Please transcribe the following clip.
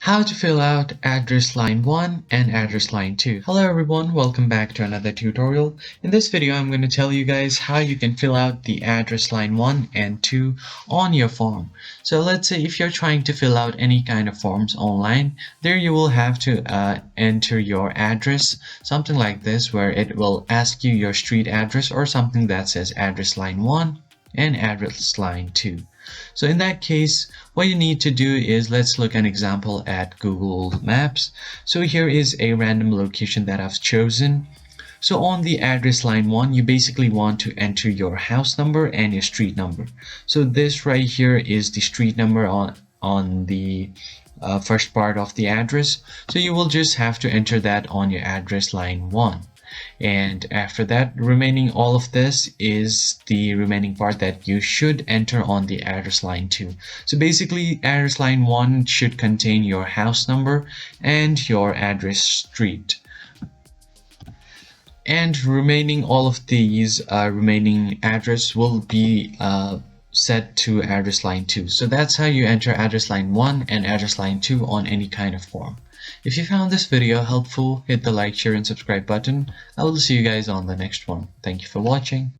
How to fill out address line 1 and address line 2. Hello everyone, welcome back to another tutorial. In this video I'm going to tell you guys how you can fill out the address line 1 and 2 on your form. So let's say if you're trying to fill out any kind of forms online, there you will have to enter your address, something like this, where it will ask you your street address or something that says address line 1 and address line 2. So in that case, what you need to do is, let's look an example at Google Maps. So here is a random location that I've chosen. So on the address line 1, you basically want to enter your house number and your street number. So this right here is the street number on the first part of the address. So you will just have to enter that on your address line 1. And after that, remaining all of this is the remaining part that you should enter on the address line 2. So basically, address line 1 should contain your house number and your address street. And remaining all of these remaining address will be set to address line 2. So that's how you enter address line 1 and address line 2 on any kind of form. If you found this video helpful, hit the like, share, and subscribe button. I will see you guys on the next one. Thank you for watching.